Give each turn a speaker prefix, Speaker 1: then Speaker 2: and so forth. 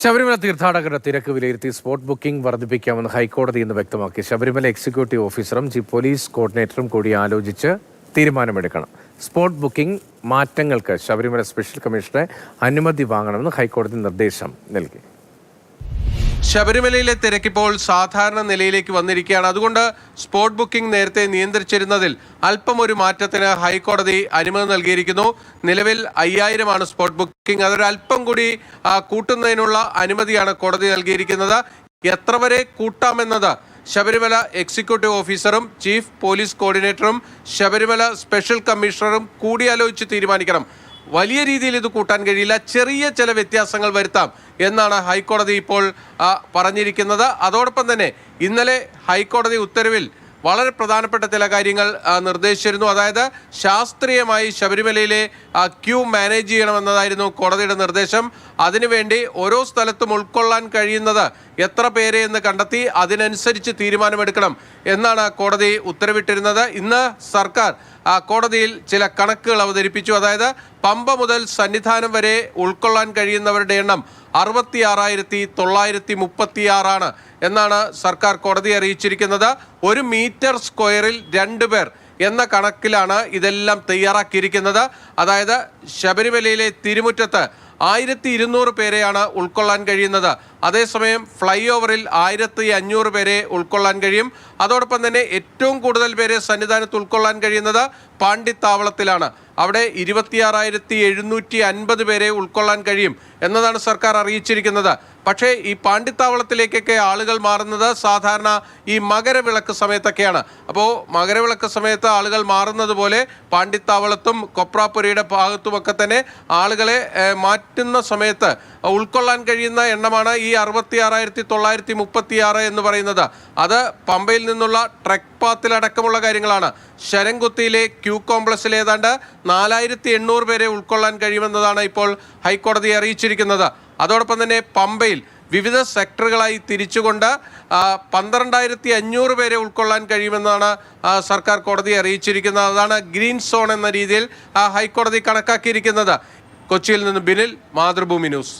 Speaker 1: ശബരിമല തീർത്ഥാടകരുടെ തിരക്ക് വിലയിരുത്തി സ്പോട്ട് ബുക്കിംഗ് വർദ്ധിപ്പിക്കാമെന്ന് ഹൈക്കോടതി ഇന്ന് വ്യക്തമാക്കി. ശബരിമല എക്സിക്യൂട്ടീവ് ഓഫീസറും ചീഫ് പോലീസ് കോർഡിനേറ്ററും കൂടി ആലോചിച്ച് തീരുമാനമെടുക്കണം. സ്പോട്ട് ബുക്കിംഗ് മാറ്റങ്ങൾക്ക് ശബരിമല സ്പെഷ്യൽ കമ്മീഷണറെ അനുമതി വാങ്ങണമെന്ന് ഹൈക്കോടതി നിർദ്ദേശം നൽകി.
Speaker 2: ശബരിമലയിലെ തിരക്കിപ്പോൾ സാധാരണ നിലയിലേക്ക് വന്നിരിക്കുകയാണ്. അതുകൊണ്ട് സ്പോട്ട് ബുക്കിംഗ് നേരത്തെ നിയന്ത്രിച്ചിരുന്നതിൽ അല്പം ഒരു മാറ്റത്തിന് ഹൈക്കോടതി അനുമതി നൽകിയിരിക്കുന്നു. നിലവിൽ 5000 സ്പോട്ട് ബുക്കിംഗ്. അതൊരല്പം കൂടി കൂട്ടുന്നതിനുള്ള അനുമതിയാണ് കോടതി നൽകിയിരിക്കുന്നത്. എത്ര വരെ കൂട്ടാമെന്നത് ശബരിമല എക്സിക്യൂട്ടീവ് ഓഫീസറും ചീഫ് പോലീസ് കോർഡിനേറ്ററും ശബരിമല സ്പെഷ്യൽ കമ്മീഷണറും കൂടിയാലോചിച്ച് തീരുമാനിക്കണം. വലിയ രീതിയിൽ ഇത് കൂട്ടാൻ കഴിയില്ല, ചെറിയ ചില വ്യത്യാസങ്ങൾ വരുത്താം എന്നാണ് ഹൈക്കോടതി ഇപ്പോൾ പറഞ്ഞിരിക്കുന്നത്. അതോടൊപ്പം തന്നെ ഇന്നലെ ഹൈക്കോടതി ഉത്തരവിൽ വളരെ പ്രധാനപ്പെട്ട ചില കാര്യങ്ങൾ നിർദ്ദേശിച്ചിരുന്നു. അതായത് ശാസ്ത്രീയമായി ശബരിമലയിലെ ക്യൂ മാനേജ് ചെയ്യണമെന്നതായിരുന്നു കോടതിയുടെ നിർദ്ദേശം. അതിനുവേണ്ടി ഓരോ സ്ഥലത്തും ഉൾക്കൊള്ളാൻ കഴിയുന്നത് എത്ര പേരെ എന്ന് കണ്ടെത്തി അതിനനുസരിച്ച് തീരുമാനമെടുക്കണം എന്നാണ് കോടതി ഉത്തരവിട്ടിരുന്നത്. ഇന്ന് സർക്കാർ കോടതിയിൽ ചില കണക്കുകൾ അവതരിപ്പിച്ചു. അതായത് പമ്പ മുതൽ സന്നിധാനം വരെ ഉൾക്കൊള്ളാൻ കഴിയുന്നവരുടെ എണ്ണം 66,936 എന്നാണ് സർക്കാർ കോടതിയെ അറിയിച്ചിരിക്കുന്നത്. 1 മീറ്റർ സ്ക്വയറിൽ 2 പേർ എന്ന കണക്കിലാണ് ഇതെല്ലാം തയ്യാറാക്കിയിരിക്കുന്നത്. അതായത് ശബരിമലയിലെ തിരുമുറ്റത്ത് 1200 പേരെയാണ് ഉൾക്കൊള്ളാൻ കഴിയുന്നത്. അതേസമയം ഫ്ലൈ ഓവറിൽ 1500 പേരെ ഉൾക്കൊള്ളാൻ കഴിയും. അതോടൊപ്പം തന്നെ ഏറ്റവും കൂടുതൽ പേരെ സന്നിധാനത്ത് ഉൾക്കൊള്ളാൻ കഴിയുന്നത് പാണ്ടിത്താവളത്തിലാണ്. അവിടെ 26,750 പേരെ ഉൾക്കൊള്ളാൻ കഴിയും എന്നതാണ് സർക്കാർ അറിയിച്ചിരിക്കുന്നത്. പക്ഷേ ഈ പാണ്ടിത്താവളത്തിലേക്കൊക്കെ ആളുകൾ മാറുന്നത് സാധാരണ ഈ മകരവിളക്ക് സമയത്തൊക്കെയാണ്. അപ്പോൾ മകരവിളക്ക് സമയത്ത് ആളുകൾ മാറുന്നത് പോലെ പാണ്ടിത്താവളത്തും കൊപ്രാപുരയുടെ ഭാഗത്തുമൊക്കെ തന്നെ ആളുകളെ മാറ്റുന്ന സമയത്ത് ഉൾക്കൊള്ളാൻ കഴിയുന്ന എണ്ണമാണ് ഈ 66,936 എന്ന് പറയുന്നത്. അത് പമ്പയിൽ നിന്നുള്ള ട്രെക്ക് പാത്തിലടക്കമുള്ള കാര്യങ്ങളാണ്. ശരംകുത്തിയിലെ ക്യൂ കോംപ്ലക്സിൽ ഏതാണ്ട് 4800 പേരെ ഉൾക്കൊള്ളാൻ കഴിയുമെന്നതാണ് ഇപ്പോൾ ഹൈക്കോടതി അറിയിച്ചിരിക്കുന്നത്. അതോടൊപ്പം തന്നെ പമ്പയിൽ വിവിധ സെക്ടറുകളായി തിരിച്ചുകൊണ്ട് 12500 പേരെ ഉൾക്കൊള്ളാൻ കഴിയുമെന്നാണ് സർക്കാർ കോടതിയെ അറിയിച്ചിരിക്കുന്നത്. അതാണ് ഗ്രീൻ സോൺ എന്ന രീതിയിൽ ഹൈക്കോടതി കണക്കാക്കിയിരിക്കുന്നത്. കൊച്ചിയിൽ നിന്ന് ബിനിൽ, മാതൃഭൂമി ന്യൂസ്.